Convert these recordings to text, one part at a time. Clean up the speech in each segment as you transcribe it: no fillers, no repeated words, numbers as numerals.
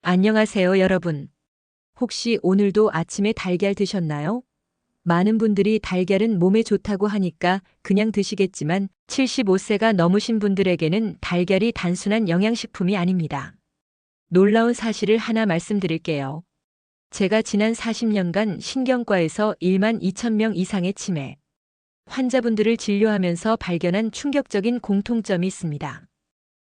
안녕하세요, 여러분. 혹시 오늘도 아침에 달걀 드셨나요? 많은 분들이 달걀은 몸에 좋다고 하니까 그냥 드시겠지만 75세가 넘으신 분들에게는 달걀이 단순한 영양식품이 아닙니다. 놀라운 사실을 하나 말씀드릴게요. 제가 지난 40년간 신경과에서 1만 2천 명 이상의 치매 환자분들을 진료하면서 발견한 충격적인 공통점이 있습니다.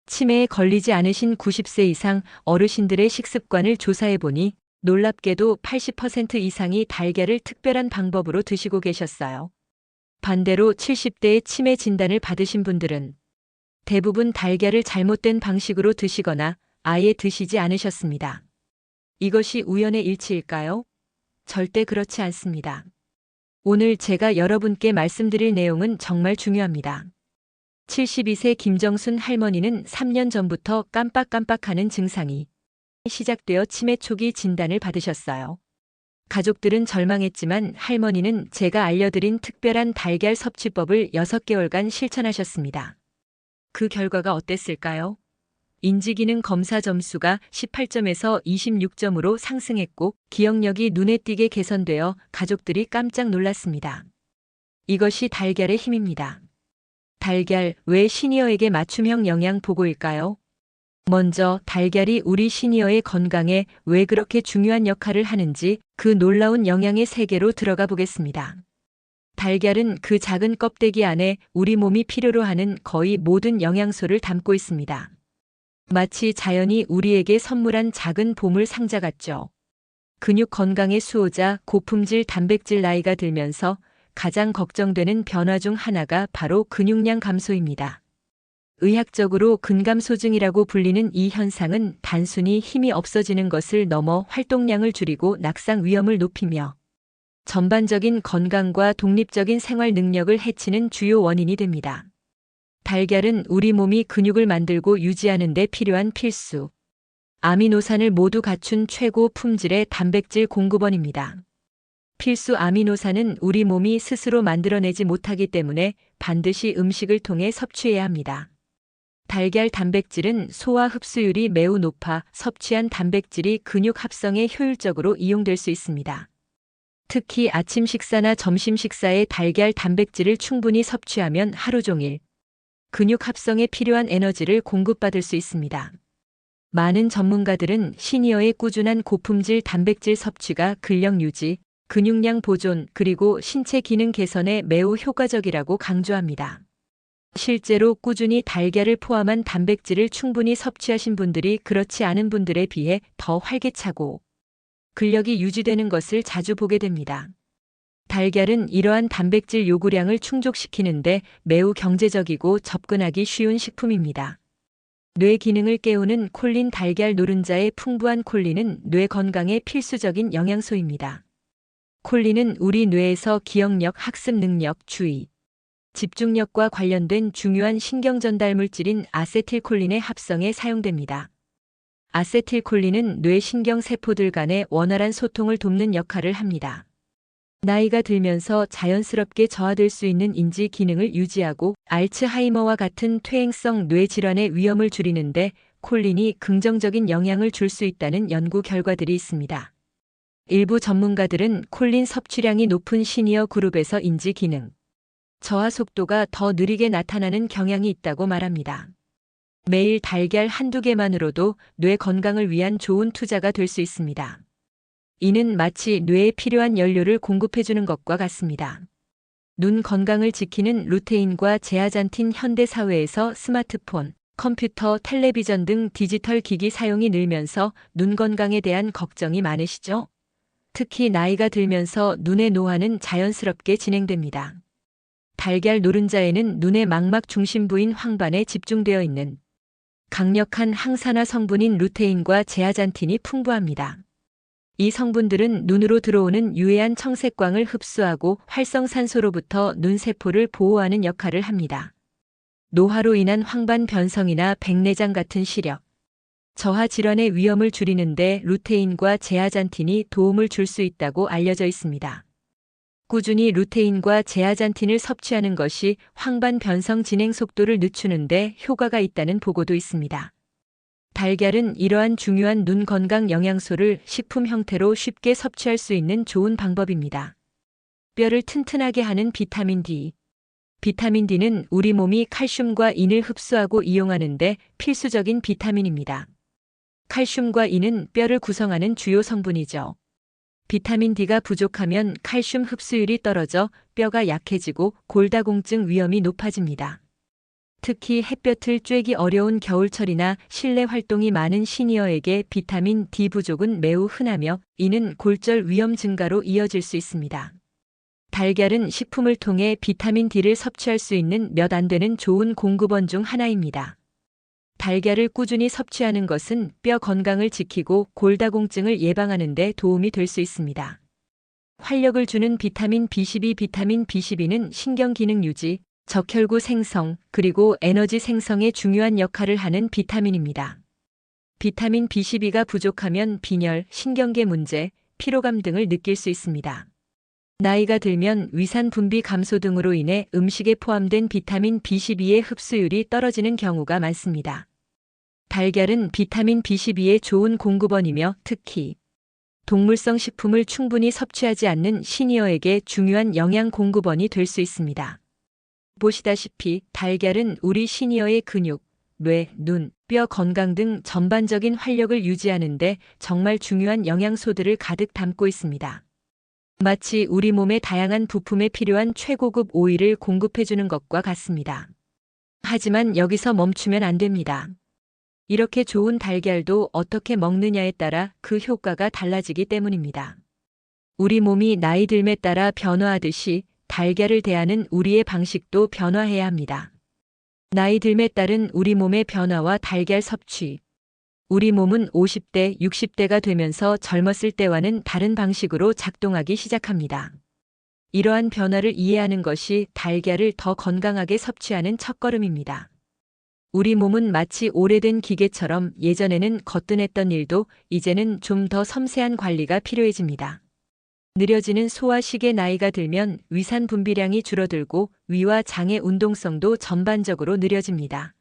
치매에 걸리지 않으신 90세 이상 어르신들의 식습관을 조사해보니 놀랍게도 80% 이상이 달걀을 특별한 방법으로 드시고 계셨어요. 반대로 70대의 치매 진단을 받으신 분들은 대부분 달걀을 잘못된 방식으로 드시거나 아예 드시지 않으셨습니다. 이것이 우연의 일치일까요? 절대 그렇지 않습니다. 오늘 제가 여러분께 말씀드릴 내용은 정말 중요합니다. 72세 김정순 할머니는 3년 전부터 깜빡깜빡하는 증상이 시작되어 치매 초기 진단을 받으셨어요. 가족들은 절망했지만 할머니는 제가 알려드린 특별한 달걀 섭취법을 6개월간 실천하셨습니다. 그 결과가 어땠을까요? 인지기능 검사 점수가 18점에서 26점으로 상승했고 기억력이 눈에 띄게 개선되어 가족들이 깜짝 놀랐습니다. 이것이 달걀의 힘입니다. 달걀, 왜 시니어에게 맞춤형 영양 보고일까요? 먼저 달걀이 우리 시니어의 건강에 왜 그렇게 중요한 역할을 하는지 그 놀라운 영양의 세계로 들어가 보겠습니다. 달걀은 그 작은 껍데기 안에 우리 몸이 필요로 하는 거의 모든 영양소를 담고 있습니다. 마치 자연이 우리에게 선물한 작은 보물 상자 같죠. 근육 건강의 수호자 고품질 단백질. 나이가 들면서 가장 걱정되는 변화 중 하나가 바로 근육량 감소입니다. 의학적으로 근감소증이라고 불리는 이 현상은 단순히 힘이 없어지는 것을 넘어 활동량을 줄이고 낙상 위험을 높이며 전반적인 건강과 독립적인 생활 능력을 해치는 주요 원인이 됩니다. 달걀은 우리 몸이 근육을 만들고 유지하는 데 필요한 필수 아미노산을 모두 갖춘 최고 품질의 단백질 공급원입니다. 필수 아미노산은 우리 몸이 스스로 만들어내지 못하기 때문에 반드시 음식을 통해 섭취해야 합니다. 달걀 단백질은 소화 흡수율이 매우 높아 섭취한 단백질이 근육 합성에 효율적으로 이용될 수 있습니다. 특히 아침 식사나 점심 식사에 달걀 단백질을 충분히 섭취하면 하루 종일 근육 합성에 필요한 에너지를 공급받을 수 있습니다. 많은 전문가들은 시니어의 꾸준한 고품질 단백질 섭취가 근력 유지, 근육량 보존, 그리고 신체 기능 개선에 매우 효과적이라고 강조합니다. 실제로 꾸준히 달걀을 포함한 단백질을 충분히 섭취하신 분들이 그렇지 않은 분들에 비해 더 활기차고 근력이 유지되는 것을 자주 보게 됩니다. 달걀은 이러한 단백질 요구량을 충족시키는데 매우 경제적이고 접근하기 쉬운 식품입니다. 뇌 기능을 깨우는 콜린. 달걀 노른자의 풍부한 콜린은 뇌 건강에 필수적인 영양소입니다. 콜린은 우리 뇌에서 기억력, 학습 능력, 주의, 집중력과 관련된 중요한 신경 전달 물질인 아세틸콜린의 합성에 사용됩니다. 아세틸콜린은 뇌 신경 세포들 간의 원활한 소통을 돕는 역할을 합니다. 나이가 들면서 자연스럽게 저하될 수 있는 인지 기능을 유지하고 알츠하이머와 같은 퇴행성 뇌 질환의 위험을 줄이는데 콜린이 긍정적인 영향을 줄 수 있다는 연구 결과들이 있습니다. 일부 전문가들은 콜린 섭취량이 높은 시니어 그룹에서 인지 기능 저하 속도가 더 느리게 나타나는 경향이 있다고 말합니다. 매일 달걀 한두 개만으로도 뇌 건강을 위한 좋은 투자가 될 수 있습니다. 이는 마치 뇌에 필요한 연료를 공급해주는 것과 같습니다. 눈 건강을 지키는 루테인과 제아잔틴. 현대 사회에서 스마트폰, 컴퓨터, 텔레비전 등 디지털 기기 사용이 늘면서 눈 건강에 대한 걱정이 많으시죠? 특히 나이가 들면서 눈의 노화는 자연스럽게 진행됩니다. 달걀 노른자에는 눈의 망막 중심부인 황반에 집중되어 있는 강력한 항산화 성분인 루테인과 제아잔틴이 풍부합니다. 이 성분들은 눈으로 들어오는 유해한 청색광을 흡수하고 활성산소로부터 눈세포를 보호하는 역할을 합니다. 노화로 인한 황반 변성이나 백내장 같은 시력, 저하 질환의 위험을 줄이는데 루테인과 제아잔틴이 도움을 줄 수 있다고 알려져 있습니다. 꾸준히 루테인과 제아잔틴을 섭취하는 것이 황반 변성 진행 속도를 늦추는데 효과가 있다는 보고도 있습니다. 달걀은 이러한 중요한 눈 건강 영양소를 식품 형태로 쉽게 섭취할 수 있는 좋은 방법입니다. 뼈를 튼튼하게 하는 비타민 D. 비타민 D는 우리 몸이 칼슘과 인을 흡수하고 이용하는데 필수적인 비타민입니다. 칼슘과 인은 뼈를 구성하는 주요 성분이죠. 비타민 D가 부족하면 칼슘 흡수율이 떨어져 뼈가 약해지고 골다공증 위험이 높아집니다. 특히 햇볕을 쬐기 어려운 겨울철이나 실내 활동이 많은 시니어에게 비타민 D 부족은 매우 흔하며 이는 골절 위험 증가로 이어질 수 있습니다. 달걀은 식품을 통해 비타민 D를 섭취할 수 있는 몇 안 되는 좋은 공급원 중 하나입니다. 달걀을 꾸준히 섭취하는 것은 뼈 건강을 지키고 골다공증을 예방하는 데 도움이 될 수 있습니다. 활력을 주는 비타민 B12. 비타민 B12는 신경기능 유지, 적혈구 생성, 그리고 에너지 생성에 중요한 역할을 하는 비타민입니다. 비타민 B12가 부족하면 빈혈, 신경계 문제, 피로감 등을 느낄 수 있습니다. 나이가 들면 위산 분비 감소 등으로 인해 음식에 포함된 비타민 B12의 흡수율이 떨어지는 경우가 많습니다. 달걀은 비타민 B12의 좋은 공급원이며 특히 동물성 식품을 충분히 섭취하지 않는 시니어에게 중요한 영양 공급원이 될 수 있습니다. 보시다시피 달걀은 우리 시니어의 근육, 뇌, 눈, 뼈 건강 등 전반적인 활력을 유지하는 데 정말 중요한 영양소들을 가득 담고 있습니다. 마치 우리 몸의 다양한 부품에 필요한 최고급 오일을 공급해주는 것과 같습니다. 하지만 여기서 멈추면 안 됩니다. 이렇게 좋은 달걀도 어떻게 먹느냐에 따라 그 효과가 달라지기 때문입니다. 우리 몸이 나이 들에 따라 변화하듯이 달걀을 대하는 우리의 방식도 변화해야 합니다. 나이 들에 따른 우리 몸의 변화와 달걀 섭취. 우리 몸은 50대, 60대가 되면서 젊었을 때와는 다른 방식으로 작동하기 시작합니다. 이러한 변화를 이해하는 것이 달걀을 더 건강하게 섭취하는 첫걸음입니다. 우리 몸은 마치 오래된 기계처럼 예전에는 거뜬했던 일도 이제는 좀 더 섬세한 관리가 필요해집니다. 느려지는 소화식의 나이가 들면 위산 분비량이 줄어들고 위와 장의 운동성도 전반적으로 느려집니다.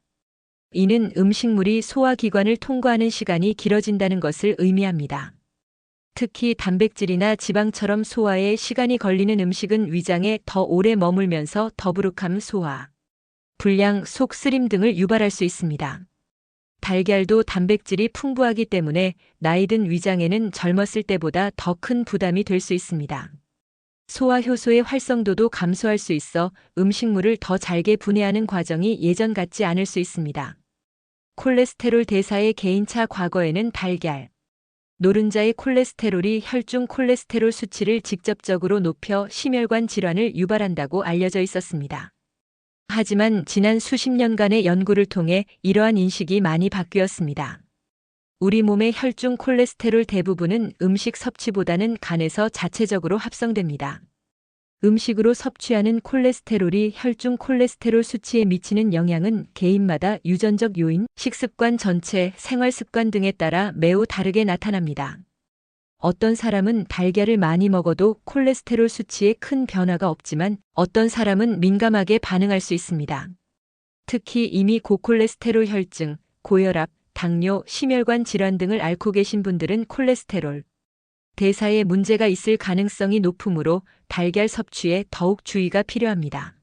이는 음식물이 소화기관을 통과하는 시간이 길어진다는 것을 의미합니다. 특히 단백질이나 지방처럼 소화에 시간이 걸리는 음식은 위장에 더 오래 머물면서 더부룩함 소화, 불량, 속 쓰림 등을 유발할 수 있습니다. 달걀도 단백질이 풍부하기 때문에 나이 든 위장에는 젊었을 때보다 더 큰 부담이 될 수 있습니다. 소화 효소의 활성도도 감소할 수 있어 음식물을 더 잘게 분해하는 과정이 예전 같지 않을 수 있습니다. 콜레스테롤 대사의 개인차. 과거에는 달걀, 노른자의 콜레스테롤이 혈중 콜레스테롤 수치를 직접적으로 높여 심혈관 질환을 유발한다고 알려져 있었습니다. 하지만 지난 수십 년간의 연구를 통해 이러한 인식이 많이 바뀌었습니다. 우리 몸의 혈중 콜레스테롤 대부분은 음식 섭취보다는 간에서 자체적으로 합성됩니다. 음식으로 섭취하는 콜레스테롤이 혈중 콜레스테롤 수치에 미치는 영향은 개인마다 유전적 요인, 식습관 전체, 생활습관 등에 따라 매우 다르게 나타납니다. 어떤 사람은 달걀을 많이 먹어도 콜레스테롤 수치에 큰 변화가 없지만 어떤 사람은 민감하게 반응할 수 있습니다. 특히 이미 고콜레스테롤 혈증, 고혈압, 당뇨, 심혈관 질환 등을 앓고 계신 분들은 콜레스테롤 대사에 문제가 있을 가능성이 높으므로 달걀 섭취에 더욱 주의가 필요합니다.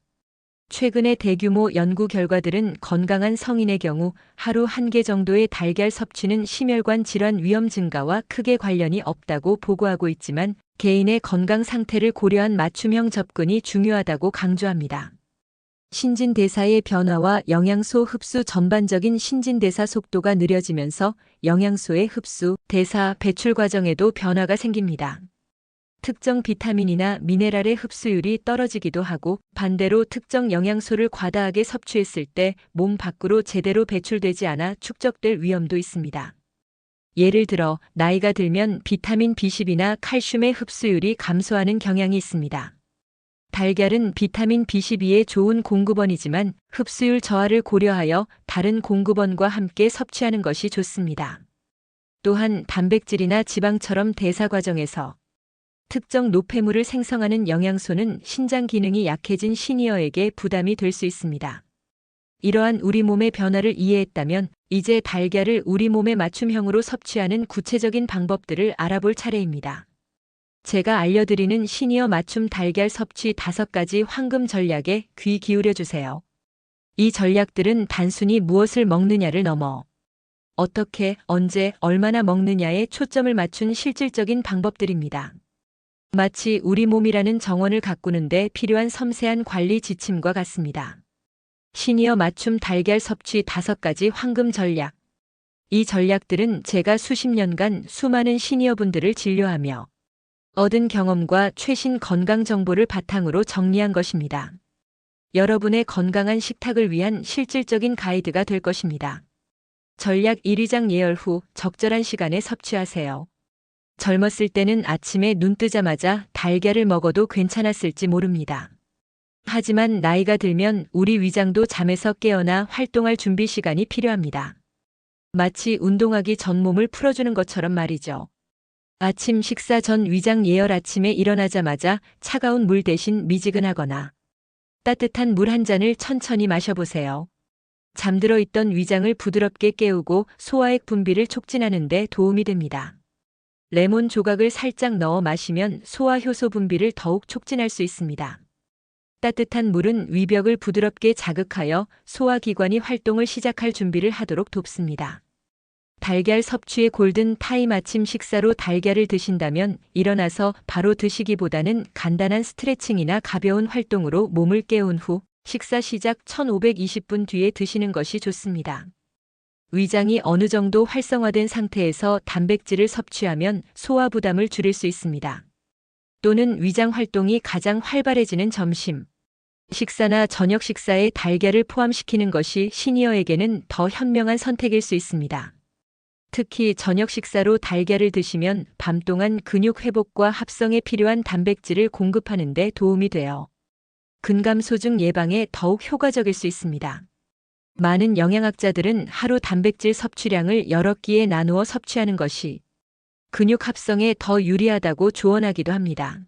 최근의 대규모 연구 결과들은 건강한 성인의 경우 하루 1개 정도의 달걀 섭취는 심혈관 질환 위험 증가와 크게 관련이 없다고 보고하고 있지만 개인의 건강 상태를 고려한 맞춤형 접근이 중요하다고 강조합니다. 신진대사의 변화와 영양소 흡수. 전반적인 신진대사 속도가 느려지면서 영양소의 흡수, 대사, 배출 과정에도 변화가 생깁니다. 특정 비타민이나 미네랄의 흡수율이 떨어지기도 하고 반대로 특정 영양소를 과다하게 섭취했을 때 몸 밖으로 제대로 배출되지 않아 축적될 위험도 있습니다. 예를 들어 나이가 들면 비타민 B12나 칼슘의 흡수율이 감소하는 경향이 있습니다. 달걀은 비타민 B12의 좋은 공급원이지만 흡수율 저하를 고려하여 다른 공급원과 함께 섭취하는 것이 좋습니다. 또한 단백질이나 지방처럼 대사 과정에서 특정 노폐물을 생성하는 영양소는 신장 기능이 약해진 시니어에게 부담이 될 수 있습니다. 이러한 우리 몸의 변화를 이해했다면 이제 달걀을 우리 몸에 맞춤형으로 섭취하는 구체적인 방법들을 알아볼 차례입니다. 제가 알려드리는 시니어 맞춤 달걀 섭취 5가지 황금 전략에 귀 기울여 주세요. 이 전략들은 단순히 무엇을 먹느냐를 넘어 어떻게, 언제, 얼마나 먹느냐에 초점을 맞춘 실질적인 방법들입니다. 마치 우리 몸이라는 정원을 가꾸는데 필요한 섬세한 관리 지침과 같습니다. 시니어 맞춤 달걀 섭취 5가지 황금 전략. 이 전략들은 제가 수십 년간 수많은 시니어분들을 진료하며 얻은 경험과 최신 건강 정보를 바탕으로 정리한 것입니다. 여러분의 건강한 식탁을 위한 실질적인 가이드가 될 것입니다. 전략 1위장 예열 후 적절한 시간에 섭취하세요. 젊었을 때는 아침에 눈 뜨자마자 달걀을 먹어도 괜찮았을지 모릅니다. 하지만 나이가 들면 우리 위장도 잠에서 깨어나 활동할 준비 시간이 필요합니다. 마치 운동하기 전 몸을 풀어주는 것처럼 말이죠. 아침 식사 전 위장 예열. 아침에 일어나자마자 차가운 물 대신 미지근하거나 따뜻한 물 한 잔을 천천히 마셔보세요. 잠들어 있던 위장을 부드럽게 깨우고 소화액 분비를 촉진하는 데 도움이 됩니다. 레몬 조각을 살짝 넣어 마시면 소화 효소 분비를 더욱 촉진할 수 있습니다. 따뜻한 물은 위벽을 부드럽게 자극하여 소화기관이 활동을 시작할 준비를 하도록 돕습니다. 달걀 섭취의 골든 타임. 아침 식사로 달걀을 드신다면 일어나서 바로 드시기보다는 간단한 스트레칭이나 가벼운 활동으로 몸을 깨운 후 식사 시작 1520분 뒤에 드시는 것이 좋습니다. 위장이 어느 정도 활성화된 상태에서 단백질을 섭취하면 소화 부담을 줄일 수 있습니다. 또는 위장 활동이 가장 활발해지는 점심 식사나 저녁 식사에 달걀을 포함시키는 것이 시니어에게는 더 현명한 선택일 수 있습니다. 특히 저녁 식사로 달걀을 드시면 밤 동안 근육 회복과 합성에 필요한 단백질을 공급하는 데 도움이 되어 근감소증 예방에 더욱 효과적일 수 있습니다. 많은 영양학자들은 하루 단백질 섭취량을 여러 끼에 나누어 섭취하는 것이 근육 합성에 더 유리하다고 조언하기도 합니다.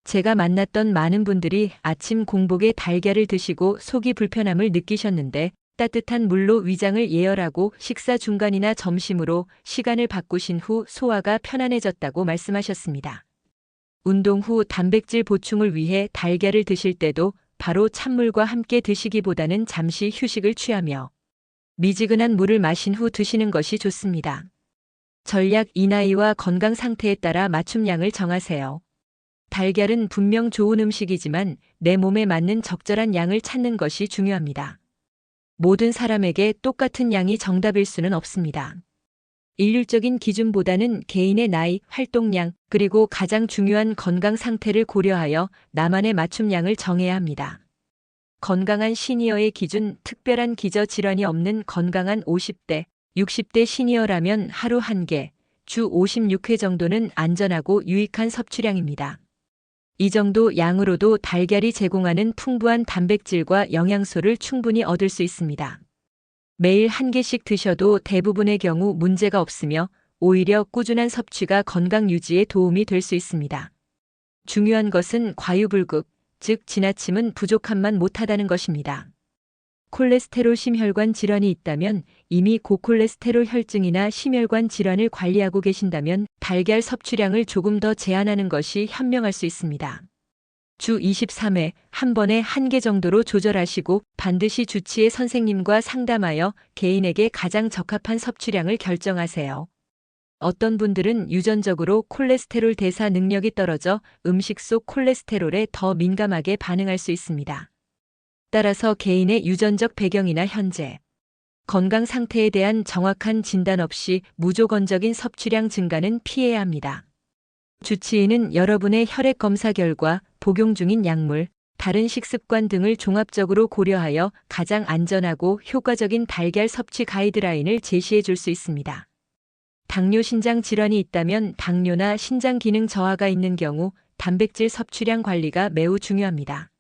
제가 만났던 많은 분들이 아침 공복에 달걀을 드시고 속이 불편함을 느끼셨는데 따뜻한 물로 위장을 예열하고 식사 중간이나 점심으로 시간을 바꾸신 후 소화가 편안해졌다고 말씀하셨습니다. 운동 후 단백질 보충을 위해 달걀을 드실 때도 바로 찬물과 함께 드시기보다는 잠시 휴식을 취하며 미지근한 물을 마신 후 드시는 것이 좋습니다. 전략 2. 나이와 건강 상태에 따라 맞춤량을 정하세요. 달걀은 분명 좋은 음식이지만 내 몸에 맞는 적절한 양을 찾는 것이 중요합니다. 모든 사람에게 똑같은 양이 정답일 수는 없습니다. 일률적인 기준보다는 개인의 나이, 활동량, 그리고 가장 중요한 건강 상태를 고려하여 나만의 맞춤량을 정해야 합니다. 건강한 시니어의 기준, 특별한 기저 질환이 없는 건강한 50대, 60대 시니어라면 하루 1개, 주 56회 정도는 안전하고 유익한 섭취량입니다. 이 정도 양으로도 달걀이 제공하는 풍부한 단백질과 영양소를 충분히 얻을 수 있습니다. 매일 1개씩 드셔도 대부분의 경우 문제가 없으며 오히려 꾸준한 섭취가 건강 유지에 도움이 될 수 있습니다. 중요한 것은 과유불급, 즉 지나침은 부족함만 못하다는 것입니다. 콜레스테롤 심혈관 질환이 있다면 이미 고콜레스테롤 혈증이나 심혈관 질환을 관리하고 계신다면 달걀 섭취량을 조금 더 제한하는 것이 현명할 수 있습니다. 주 23회 한 번에 1개 정도로 조절하시고 반드시 주치의 선생님과 상담하여 개인에게 가장 적합한 섭취량을 결정하세요. 어떤 분들은 유전적으로 콜레스테롤 대사 능력이 떨어져 음식 속 콜레스테롤에 더 민감하게 반응할 수 있습니다. 따라서 개인의 유전적 배경이나 현재 건강 상태에 대한 정확한 진단 없이 무조건적인 섭취량 증가는 피해야 합니다. 주치의는 여러분의 혈액 검사 결과, 복용 중인 약물, 다른 식습관 등을 종합적으로 고려하여 가장 안전하고 효과적인 달걀 섭취 가이드라인을 제시해 줄 수 있습니다. 당뇨 신장 질환이 있다면 당뇨나 신장 기능 저하가 있는 경우 단백질 섭취량 관리가 매우 중요합니다.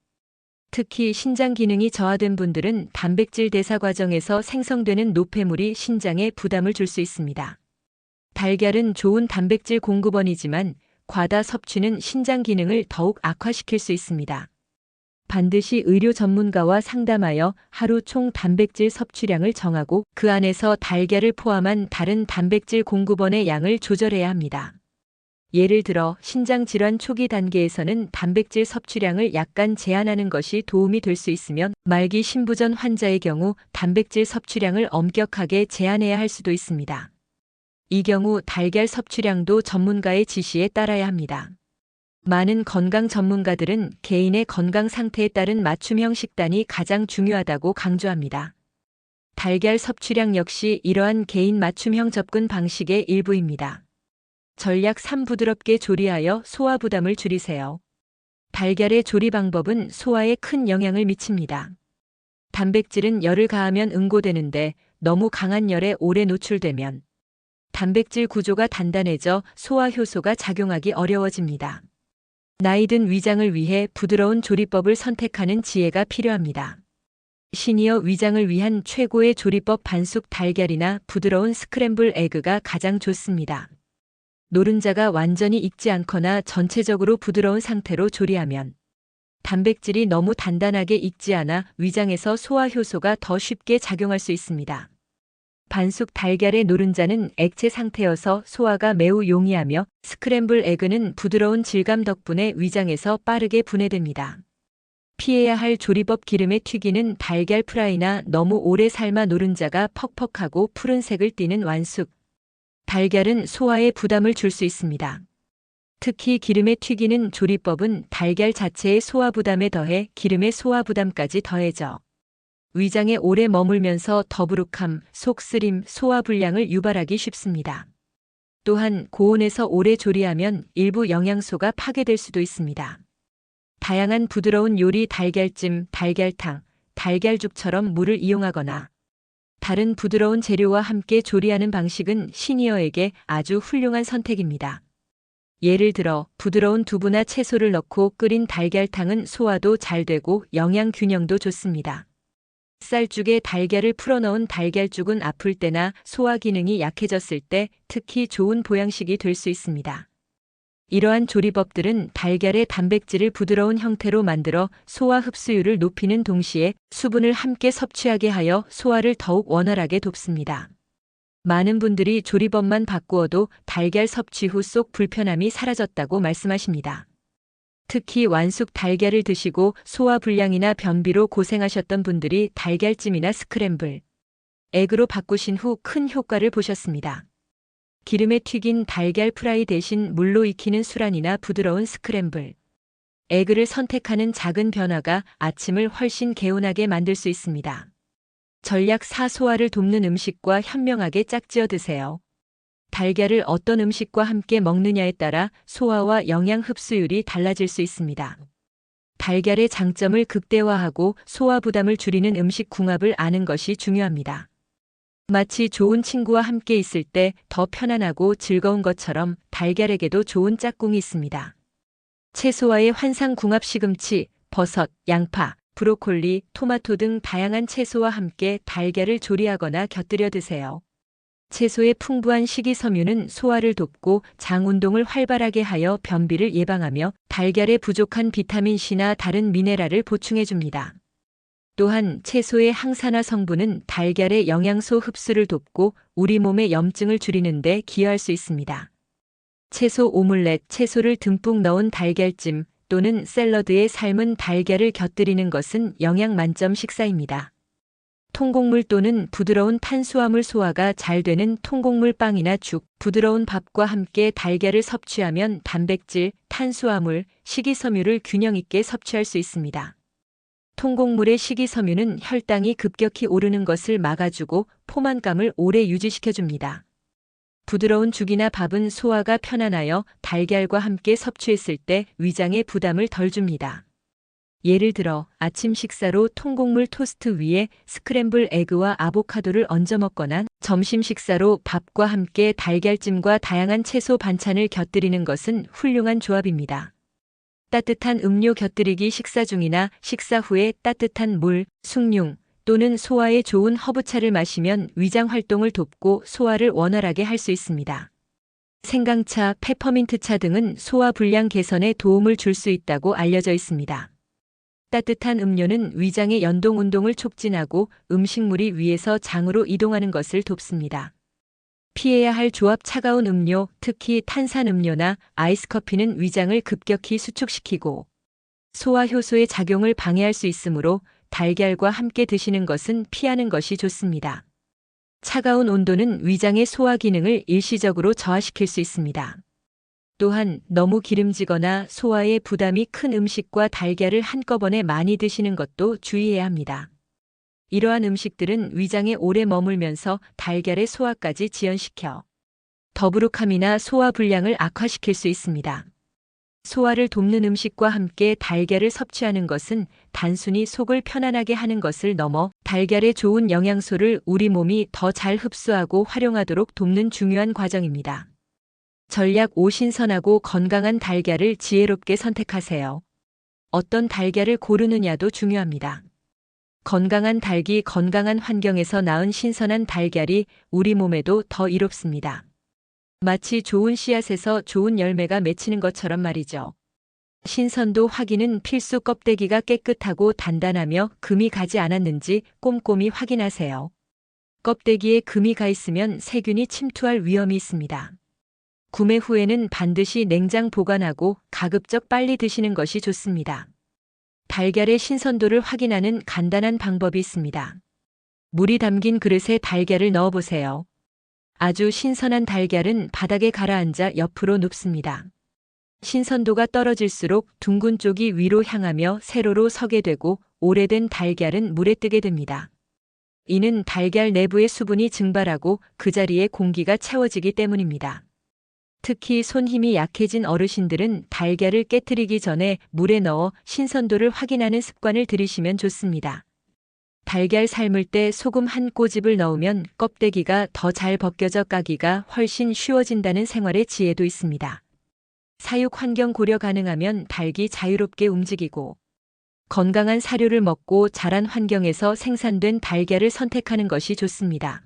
특히 신장 기능이 저하된 분들은 단백질 대사 과정에서 생성되는 노폐물이 신장에 부담을 줄 수 있습니다. 달걀은 좋은 단백질 공급원이지만 과다 섭취는 신장 기능을 더욱 악화시킬 수 있습니다. 반드시 의료 전문가와 상담하여 하루 총 단백질 섭취량을 정하고 그 안에서 달걀을 포함한 다른 단백질 공급원의 양을 조절해야 합니다. 예를 들어 신장 질환 초기 단계에서는 단백질 섭취량을 약간 제한하는 것이 도움이 될 수 있으면 말기 신부전 환자의 경우 단백질 섭취량을 엄격하게 제한해야 할 수도 있습니다. 이 경우 달걀 섭취량도 전문가의 지시에 따라야 합니다. 많은 건강 전문가들은 개인의 건강 상태에 따른 맞춤형 식단이 가장 중요하다고 강조합니다. 달걀 섭취량 역시 이러한 개인 맞춤형 접근 방식의 일부입니다. 전략 3. 부드럽게 조리하여 소화 부담을 줄이세요. 달걀의 조리 방법은 소화에 큰 영향을 미칩니다. 단백질은 열을 가하면 응고되는데 너무 강한 열에 오래 노출되면 단백질 구조가 단단해져 소화 효소가 작용하기 어려워집니다. 나이든 위장을 위해 부드러운 조리법을 선택하는 지혜가 필요합니다. 시니어 위장을 위한 최고의 조리법 반숙 달걀이나 부드러운 스크램블 에그가 가장 좋습니다. 노른자가 완전히 익지 않거나 전체적으로 부드러운 상태로 조리하면 단백질이 너무 단단하게 익지 않아 위장에서 소화 효소가 더 쉽게 작용할 수 있습니다. 반숙 달걀의 노른자는 액체 상태여서 소화가 매우 용이하며 스크램블 에그는 부드러운 질감 덕분에 위장에서 빠르게 분해됩니다. 피해야 할 조리법 기름에 튀기는 달걀 프라이나 너무 오래 삶아 노른자가 퍽퍽하고 푸른색을 띠는 완숙 달걀은 소화에 부담을 줄 수 있습니다. 특히 기름에 튀기는 조리법은 달걀 자체의 소화 부담에 더해 기름의 소화 부담까지 더해져 위장에 오래 머물면서 더부룩함, 속쓰림, 소화 불량을 유발하기 쉽습니다. 또한 고온에서 오래 조리하면 일부 영양소가 파괴될 수도 있습니다. 다양한 부드러운 요리 달걀찜, 달걀탕, 달걀죽처럼 물을 이용하거나 다른 부드러운 재료와 함께 조리하는 방식은 시니어에게 아주 훌륭한 선택입니다. 예를 들어 부드러운 두부나 채소를 넣고 끓인 달걀탕은 소화도 잘 되고 영양 균형도 좋습니다. 쌀죽에 달걀을 풀어넣은 달걀죽은 아플 때나 소화 기능이 약해졌을 때 특히 좋은 보양식이 될 수 있습니다. 이러한 조리법들은 달걀의 단백질을 부드러운 형태로 만들어 소화 흡수율을 높이는 동시에 수분을 함께 섭취하게 하여 소화를 더욱 원활하게 돕습니다. 많은 분들이 조리법만 바꾸어도 달걀 섭취 후 속 불편함이 사라졌다고 말씀하십니다. 특히 완숙 달걀을 드시고 소화 불량이나 변비로 고생하셨던 분들이 달걀찜이나 스크램블 에그로 바꾸신 후 큰 효과를 보셨습니다. 기름에 튀긴 달걀 프라이 대신 물로 익히는 수란이나 부드러운 스크램블 에그를 선택하는 작은 변화가 아침을 훨씬 개운하게 만들 수 있습니다. 전략 4. 소화를 돕는 음식과 현명하게 짝지어 드세요. 달걀을 어떤 음식과 함께 먹느냐에 따라 소화와 영양 흡수율이 달라질 수 있습니다. 달걀의 장점을 극대화하고 소화 부담을 줄이는 음식 궁합을 아는 것이 중요합니다. 마치 좋은 친구와 함께 있을 때 더 편안하고 즐거운 것처럼 달걀에게도 좋은 짝꿍이 있습니다. 채소와의 환상 궁합 시금치, 버섯, 양파, 브로콜리, 토마토 등 다양한 채소와 함께 달걀을 조리하거나 곁들여 드세요. 채소의 풍부한 식이섬유는 소화를 돕고 장 운동을 활발하게 하여 변비를 예방하며 달걀의 부족한 비타민C나 다른 미네랄을 보충해줍니다. 또한 채소의 항산화 성분은 달걀의 영양소 흡수를 돕고 우리 몸의 염증을 줄이는 데 기여할 수 있습니다. 채소 오믈렛, 채소를 듬뿍 넣은 달걀찜 또는 샐러드에 삶은 달걀을 곁들이는 것은 영양 만점 식사입니다. 통곡물 또는 부드러운 탄수화물 소화가 잘 되는 통곡물 빵이나 죽, 부드러운 밥과 함께 달걀을 섭취하면 단백질, 탄수화물, 식이섬유를 균형 있게 섭취할 수 있습니다. 통곡물의 식이섬유는 혈당이 급격히 오르는 것을 막아주고 포만감을 오래 유지시켜줍니다. 부드러운 죽이나 밥은 소화가 편안하여 달걀과 함께 섭취했을 때 위장에 부담을 덜 줍니다. 예를 들어 아침 식사로 통곡물 토스트 위에 스크램블 에그와 아보카도를 얹어 먹거나 점심 식사로 밥과 함께 달걀찜과 다양한 채소 반찬을 곁들이는 것은 훌륭한 조합입니다. 따뜻한 음료 곁들이기 식사 중이나 식사 후에 따뜻한 물, 숭늉 또는 소화에 좋은 허브차를 마시면 위장 활동을 돕고 소화를 원활하게 할 수 있습니다. 생강차, 페퍼민트차 등은 소화 불량 개선에 도움을 줄 수 있다고 알려져 있습니다. 따뜻한 음료는 위장의 연동 운동을 촉진하고 음식물이 위에서 장으로 이동하는 것을 돕습니다. 피해야 할 조합 차가운 음료, 특히 탄산음료나 아이스커피는 위장을 급격히 수축시키고 소화 효소의 작용을 방해할 수 있으므로 달걀과 함께 드시는 것은 피하는 것이 좋습니다. 차가운 온도는 위장의 소화 기능을 일시적으로 저하시킬 수 있습니다. 또한 너무 기름지거나 소화에 부담이 큰 음식과 달걀을 한꺼번에 많이 드시는 것도 주의해야 합니다. 이러한 음식들은 위장에 오래 머물면서 달걀의 소화까지 지연시켜 더부룩함이나 소화 불량을 악화시킬 수 있습니다. 소화를 돕는 음식과 함께 달걀을 섭취하는 것은 단순히 속을 편안하게 하는 것을 넘어 달걀의 좋은 영양소를 우리 몸이 더 잘 흡수하고 활용하도록 돕는 중요한 과정입니다. 전략 5. 신선하고 건강한 달걀을 지혜롭게 선택하세요. 어떤 달걀을 고르느냐도 중요합니다. 건강한 닭이 건강한 환경에서 낳은 신선한 달걀이 우리 몸에도 더 이롭습니다. 마치 좋은 씨앗에서 좋은 열매가 맺히는 것처럼 말이죠. 신선도 확인은 필수. 껍데기가 깨끗하고 단단하며 금이 가지 않았는지 꼼꼼히 확인하세요. 껍데기에 금이 가 있으면 세균이 침투할 위험이 있습니다. 구매 후에는 반드시 냉장 보관하고 가급적 빨리 드시는 것이 좋습니다. 달걀의 신선도를 확인하는 간단한 방법이 있습니다. 물이 담긴 그릇에 달걀을 넣어보세요. 아주 신선한 달걀은 바닥에 가라앉아 옆으로 눕습니다. 신선도가 떨어질수록 둥근 쪽이 위로 향하며 세로로 서게 되고 오래된 달걀은 물에 뜨게 됩니다. 이는 달걀 내부의 수분이 증발하고 그 자리에 공기가 채워지기 때문입니다. 특히 손 힘이 약해진 어르신들은 달걀을 깨트리기 전에 물에 넣어 신선도를 확인하는 습관을 들이시면 좋습니다. 달걀 삶을 때 소금 한 꼬집을 넣으면 껍데기가 더 잘 벗겨져 까기가 훨씬 쉬워진다는 생활의 지혜도 있습니다. 사육 환경 고려 가능하면 닭이 자유롭게 움직이고 건강한 사료를 먹고 자란 환경에서 생산된 달걀을 선택하는 것이 좋습니다.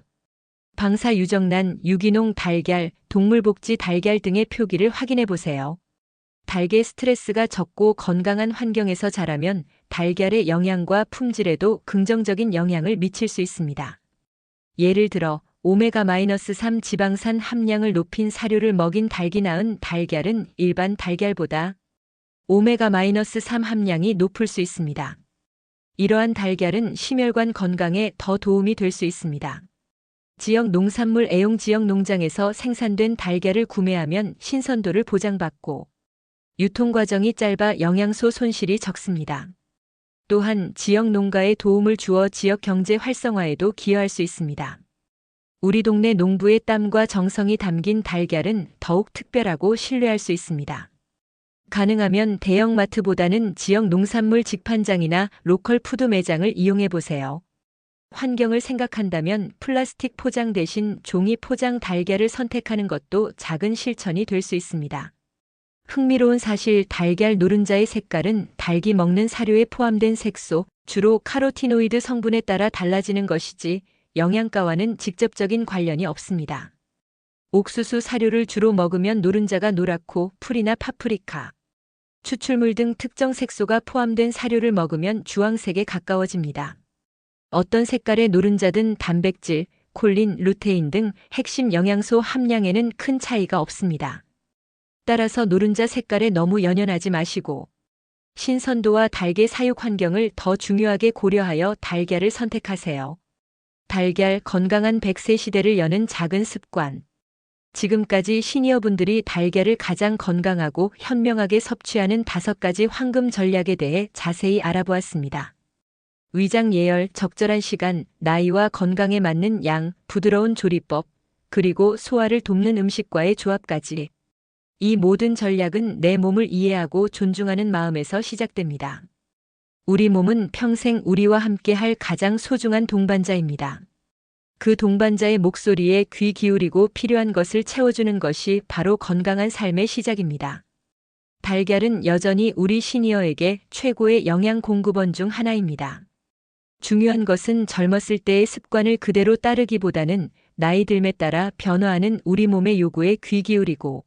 방사 유정란, 유기농 달걀, 동물복지 달걀 등의 표기를 확인해 보세요. 닭의 스트레스가 적고 건강한 환경에서 자라면 달걀의 영양과 품질에도 긍정적인 영향을 미칠 수 있습니다. 예를 들어 오메가-3 지방산 함량을 높인 사료를 먹인 닭이 낳은 달걀은 일반 달걀보다 오메가-3 함량이 높을 수 있습니다. 이러한 달걀은 심혈관 건강에 더 도움이 될 수 있습니다. 지역 농산물 애용 지역 농장에서 생산된 달걀을 구매하면 신선도를 보장받고 유통 과정이 짧아 영양소 손실이 적습니다. 또한 지역 농가에 도움을 주어 지역 경제 활성화에도 기여할 수 있습니다. 우리 동네 농부의 땀과 정성이 담긴 달걀은 더욱 특별하고 신뢰할 수 있습니다. 가능하면 대형마트보다는 지역 농산물 직판장이나 로컬 푸드 매장을 이용해 보세요. 환경을 생각한다면 플라스틱 포장 대신 종이 포장 달걀을 선택하는 것도 작은 실천이 될 수 있습니다. 흥미로운 사실, 달걀 노른자의 색깔은 닭이 먹는 사료에 포함된 색소, 주로 카로티노이드 성분에 따라 달라지는 것이지 영양가와는 직접적인 관련이 없습니다. 옥수수 사료를 주로 먹으면 노른자가 노랗고 풀이나 파프리카, 추출물 등 특정 색소가 포함된 사료를 먹으면 주황색에 가까워집니다. 어떤 색깔의 노른자든 단백질, 콜린, 루테인 등 핵심 영양소 함량에는 큰 차이가 없습니다. 따라서 노른자 색깔에 너무 연연하지 마시고 신선도와 닭의 사육 환경을 더 중요하게 고려하여 달걀을 선택하세요. 달걀 건강한 100세 시대를 여는 작은 습관. 지금까지 시니어분들이 달걀을 가장 건강하고 현명하게 섭취하는 5가지 황금 전략에 대해 자세히 알아보았습니다. 위장 예열, 적절한 시간, 나이와 건강에 맞는 양, 부드러운 조리법, 그리고 소화를 돕는 음식과의 조합까지. 이 모든 전략은 내 몸을 이해하고 존중하는 마음에서 시작됩니다. 우리 몸은 평생 우리와 함께할 가장 소중한 동반자입니다. 그 동반자의 목소리에 귀 기울이고 필요한 것을 채워주는 것이 바로 건강한 삶의 시작입니다. 달걀은 여전히 우리 시니어에게 최고의 영양 공급원 중 하나입니다. 중요한 것은 젊었을 때의 습관을 그대로 따르기보다는 나이 들에 따라 변화하는 우리 몸의 요구에 귀 기울이고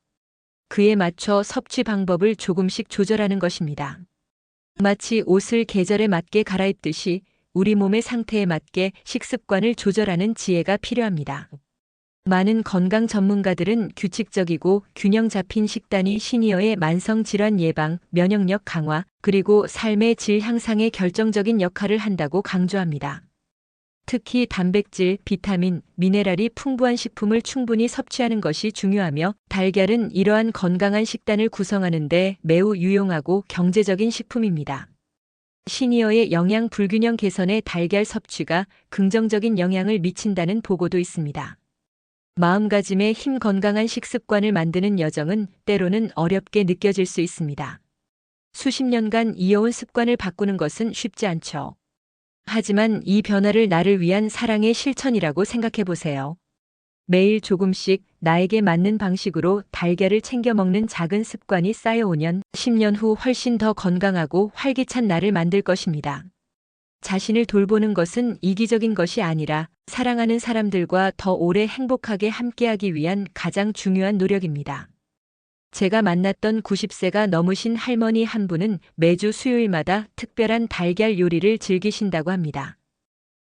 그에 맞춰 섭취 방법을 조금씩 조절하는 것입니다. 마치 옷을 계절에 맞게 갈아입듯이 우리 몸의 상태에 맞게 식습관을 조절하는 지혜가 필요합니다. 많은 건강 전문가들은 규칙적이고 균형 잡힌 식단이 시니어의 만성 질환 예방, 면역력 강화, 그리고 삶의 질 향상에 결정적인 역할을 한다고 강조합니다. 특히 단백질, 비타민, 미네랄이 풍부한 식품을 충분히 섭취하는 것이 중요하며 달걀은 이러한 건강한 식단을 구성하는 데 매우 유용하고 경제적인 식품입니다. 시니어의 영양 불균형 개선에 달걀 섭취가 긍정적인 영향을 미친다는 보고도 있습니다. 마음가짐의 힘 건강한 식습관을 만드는 여정은 때로는 어렵게 느껴질 수 있습니다. 수십 년간 이어온 습관을 바꾸는 것은 쉽지 않죠. 하지만 이 변화를 나를 위한 사랑의 실천이라고 생각해 보세요. 매일 조금씩 나에게 맞는 방식으로 달걀을 챙겨 먹는 작은 습관이 쌓여오면 10년 후 훨씬 더 건강하고 활기찬 나를 만들 것입니다. 자신을 돌보는 것은 이기적인 것이 아니라 사랑하는 사람들과 더 오래 행복하게 함께하기 위한 가장 중요한 노력입니다. 제가 만났던 90세가 넘으신 할머니 한 분은 매주 수요일마다 특별한 달걀 요리를 즐기신다고 합니다.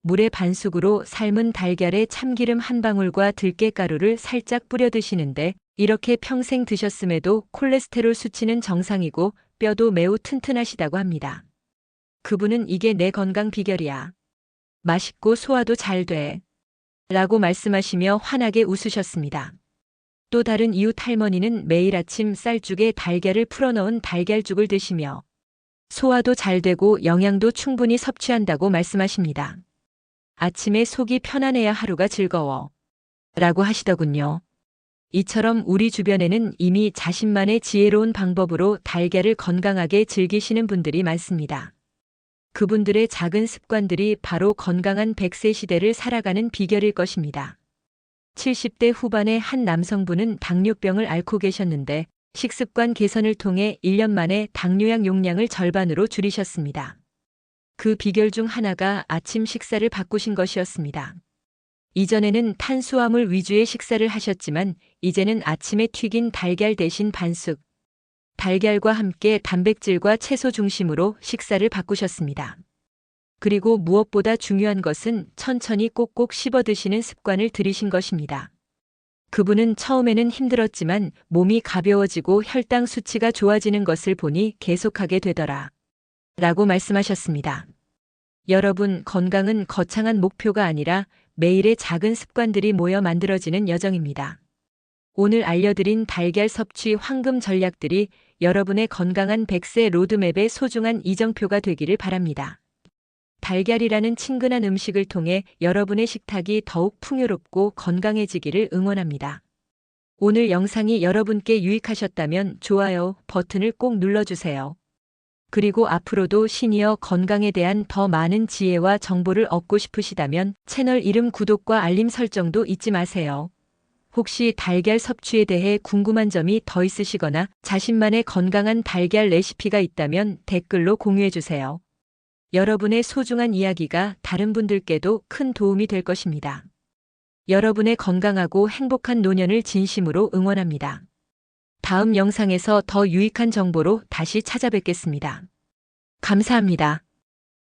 물에 반숙으로 삶은 달걀에 참기름 한 방울과 들깨가루를 살짝 뿌려 드시는데 이렇게 평생 드셨음에도 콜레스테롤 수치는 정상이고 뼈도 매우 튼튼하시다고 합니다. 그분은 이게 내 건강 비결이야. 맛있고 소화도 잘 돼. 라고 말씀하시며 환하게 웃으셨습니다. 또 다른 이웃 할머니는 매일 아침 쌀죽에 달걀을 풀어넣은 달걀죽을 드시며 소화도 잘 되고 영양도 충분히 섭취한다고 말씀하십니다. 아침에 속이 편안해야 하루가 즐거워. 라고 하시더군요. 이처럼 우리 주변에는 이미 자신만의 지혜로운 방법으로 달걀을 건강하게 즐기시는 분들이 많습니다. 그분들의 작은 습관들이 바로 건강한 100세 시대를 살아가는 비결일 것입니다. 70대 후반의 한 남성분은 당뇨병을 앓고 계셨는데 식습관 개선을 통해 1년 만에 당뇨약 용량을 절반으로 줄이셨습니다. 그 비결 중 하나가 아침 식사를 바꾸신 것이었습니다. 이전에는 탄수화물 위주의 식사를 하셨지만 이제는 아침에 튀긴 달걀 대신 반숙, 달걀과 함께 단백질과 채소 중심으로 식사를 바꾸셨습니다. 그리고 무엇보다 중요한 것은 천천히 꼭꼭 씹어 드시는 습관을 들이신 것입니다. 그분은 처음에는 힘들었지만 몸이 가벼워지고 혈당 수치가 좋아지는 것을 보니 계속하게 되더라. 라고 말씀하셨습니다. 여러분, 건강은 거창한 목표가 아니라 매일의 작은 습관들이 모여 만들어지는 여정입니다. 오늘 알려드린 달걀 섭취 황금 전략들이 여러분의 건강한 100세 로드맵의 소중한 이정표가 되기를 바랍니다. 달걀이라는 친근한 음식을 통해 여러분의 식탁이 더욱 풍요롭고 건강해지기를 응원합니다. 오늘 영상이 여러분께 유익하셨다면 좋아요 버튼을 꼭 눌러주세요. 그리고 앞으로도 시니어 건강에 대한 더 많은 지혜와 정보를 얻고 싶으시다면 채널 이름 구독과 알림 설정도 잊지 마세요. 혹시 달걀 섭취에 대해 궁금한 점이 더 있으시거나 자신만의 건강한 달걀 레시피가 있다면 댓글로 공유해주세요. 여러분의 소중한 이야기가 다른 분들께도 큰 도움이 될 것입니다. 여러분의 건강하고 행복한 노년을 진심으로 응원합니다. 다음 영상에서 더 유익한 정보로 다시 찾아뵙겠습니다. 감사합니다.